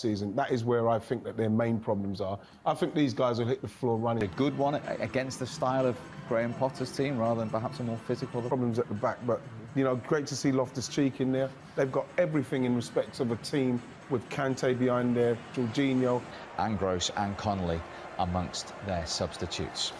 season. That is where I think that their main problems are. I think these guys will hit the floor running. A good one against the style of Graham Potter's team, rather than perhaps a more physical. Problems at the back, but, you know, great to see Loftus-Cheek in there. They've got everything in respect of a team with Kante behind there, Jorginho. And Gross and Connolly amongst their substitutes.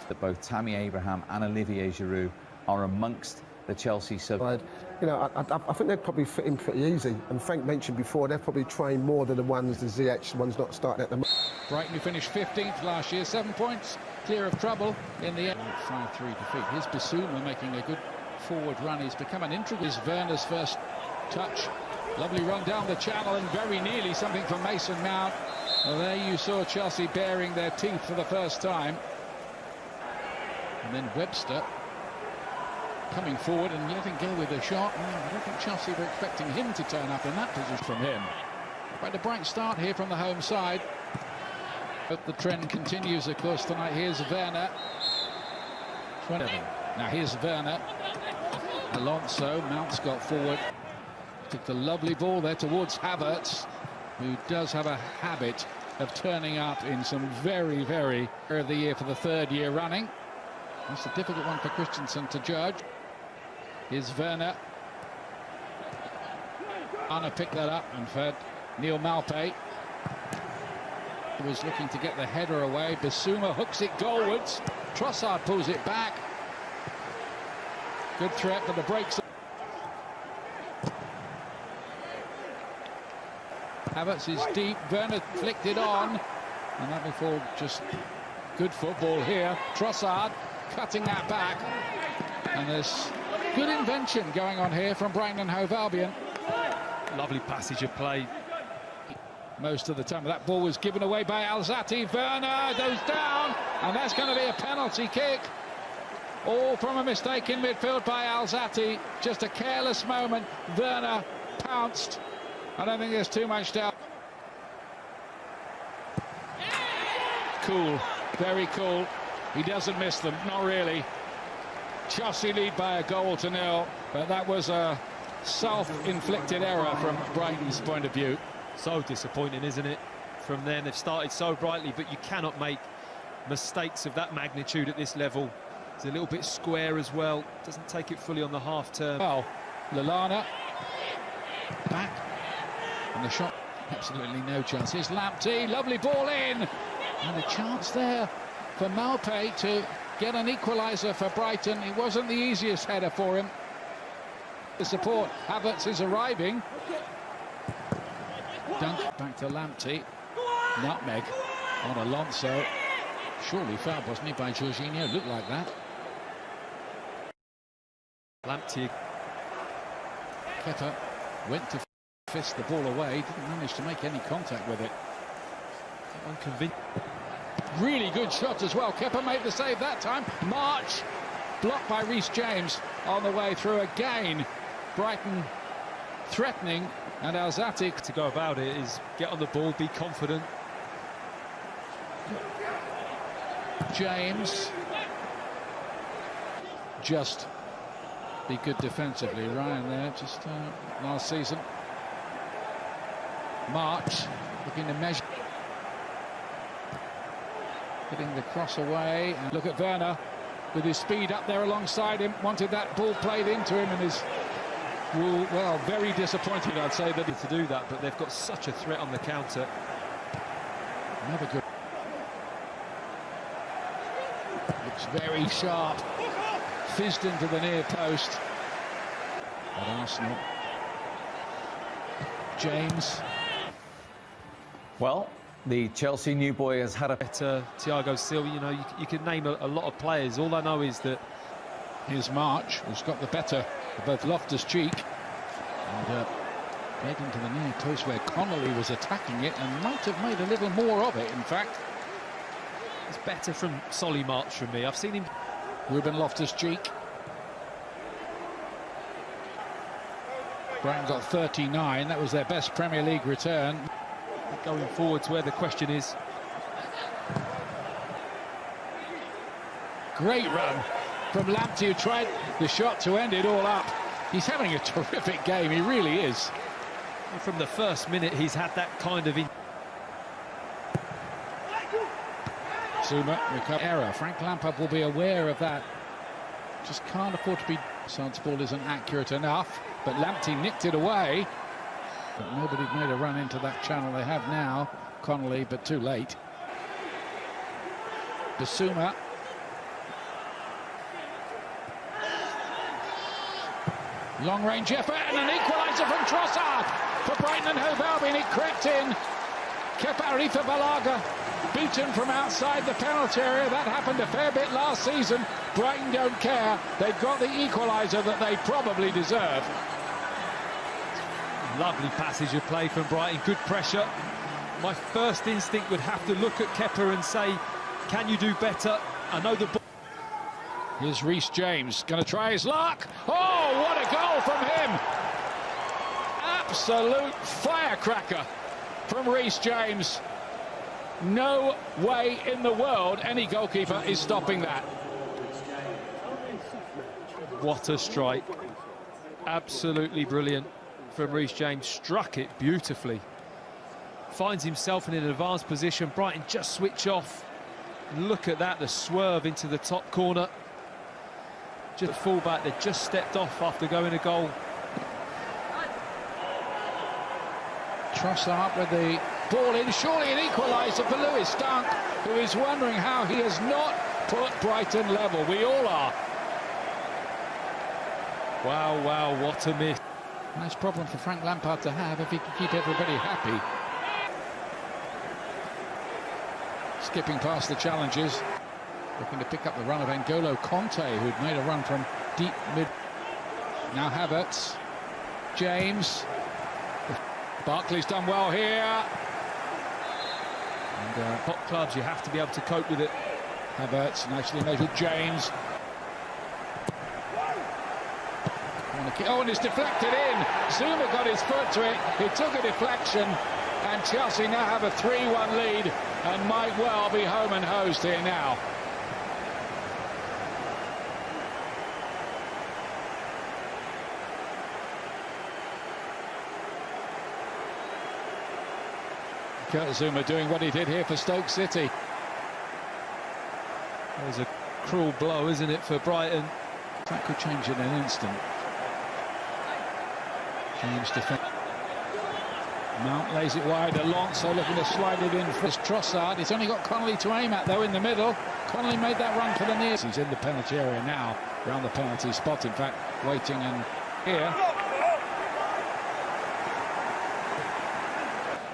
That both Tammy Abraham and Olivier Giroud are amongst the Chelsea side. You know, I think they'd probably fit in pretty easy. And Frank mentioned before, they've probably trained more than the ZH ones not starting at the moment. Brighton, who finished 15th last year, 7 points clear of trouble in the 5-3 defeat. Here's Bissouma making a good forward run. He's become an integral. Is Werner's first touch. Lovely run down the channel and very nearly something from Mason Mount. Well, there you saw Chelsea baring their teeth for the first time. And then Webster coming forward and letting go with a shot. I don't think Chelsea were expecting him to turn up in that position from him. But a bright start here from the home side. But the trend continues, of course, tonight. Here's Werner. 27. Now here's Werner. Alonso, Mount's got forward. Took the lovely ball there towards Havertz, who does have a habit of turning up in some very, very of the year for the 3rd year running. That's a difficult one for Christensen to judge. Here's Werner. Anna picked that up and fed Neil Maupay. He was looking to get the header away. Bissouma hooks it goalwards. Trossard pulls it back. Good threat, but the breaks. Havertz is deep. Werner flicked it on. And that before, just good football here. Trossard cutting that back. And there's good invention going on here from Brighton and Hove Albion. Lovely passage of play. Most of the time that ball was given away by Alzate. Werner goes down, and that's going to be a penalty kick. All from a mistake in midfield by Alzate. Just a careless moment. Werner pounced. I don't think there's too much doubt. Cool, very cool. He doesn't miss them, not really. Chelsea lead by a 1-0, but that was a self-inflicted error from Brighton's point of view. So disappointing, isn't it? From them, they've started so brightly, but you cannot make mistakes of that magnitude at this level. It's a little bit square as well. Doesn't take it fully on the half-turn. Well, Lallana back, and the shot, absolutely no chance. Here's Lamptey, lovely ball in, and a chance there for Maupay to get an equaliser for Brighton. It wasn't the easiest header for him. The support, Havertz is arriving. Dunk back to Lamptey. Nutmeg on Alonso. Surely fouled, wasn't he, by Jorginho? Looked like that. Lamptey. Kepa went to fist the ball away. Didn't manage to make any contact with it. Unconvinced. Really good shot as well. Kepa made the save that time. March blocked by Reece James on the way through again. Brighton threatening, and Alzate to go about it is get on the ball, be confident. James just be good defensively. Ryan there, just last season. March looking to measure. Getting the cross away, and look at Werner with his speed up there alongside him. Wanted that ball played into him, and is well, very disappointed, I'd say, that to do that, but they've got such a threat on the counter. Another good. Looks very sharp. Fizzed into the near post. At Arsenal. James. Well, the Chelsea new boy has had a better Thiago Silva. You know, you could name a lot of players. All I know is that here's March, who's got the better of both Loftus-Cheek, and played into the near post where Connolly was attacking it, and might have made a little more of it, in fact. It's better from Solly March from me. I've seen him. Ruben Loftus-Cheek. Brighton got 39. That was their best Premier League return. Going forwards, where the question is. Great run from Lamptey, who tried the shot to end it all up. He's having a terrific game, he really is. From the first minute, he's had that kind of... Zouma, recover error. Frank Lampard will be aware of that. Just can't afford to be... Trossard's ball isn't accurate enough, but Lamptey nicked it away. But nobody made a run into that channel. They have now. Connolly, but too late. Bissouma. Long-range effort and an equaliser from Trossard for Brighton and Hove Albion. It crept in. Kepa Balaga beaten from outside the penalty area. That happened a fair bit last season. Brighton don't care. They've got the equaliser that they probably deserve. Lovely passage of play from Brighton. Good pressure. My first instinct would have to look at Kepa and say, can you do better? I know the ball. Here's Reece James, going to try his luck. Oh, what a goal from him! Absolute firecracker from Reece James. No way in the world any goalkeeper is stopping that. What a strike. Absolutely brilliant from Reece James. Struck it beautifully. Finds himself in an advanced position. Brighton just switch off. Look at that, the swerve into the top corner. Just fullback, they just stepped off after going a goal. Trossard with the ball in, surely an equaliser for Lewis Dunk, who is wondering how he has not put Brighton level. We all are. Wow, wow, what a miss. Nice problem for Frank Lampard to have if he can keep everybody happy. Skipping past the challenges, looking to pick up the run of N'Golo Conte, who'd made a run from deep mid. Now Havertz, James. Barkley's done well here. And top clubs, you have to be able to cope with it. Havertz nicely made with James. Oh, and it's deflected in. Zouma got his foot to it. He took a deflection, and Chelsea now have a 3-1 lead and might well be home and hosed here now. Zouma doing what he did here for Stoke City. That was a cruel blow, isn't it, for Brighton? That could change in an instant. James defend. Mount lays it wide. Alonso looking to slide it in for Trossard. He's only got Connolly to aim at, though, in the middle. Connolly made that run for the near. He's in the penalty area now, around the penalty spot, in fact, waiting, and here.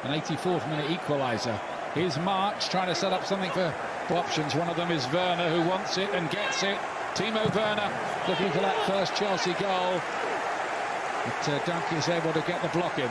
An 84th minute equaliser. Here's March trying to set up something for options. One of them is Werner, who wants it and gets it. Timo Werner looking for that first Chelsea goal. But Dunk is able to get the block in.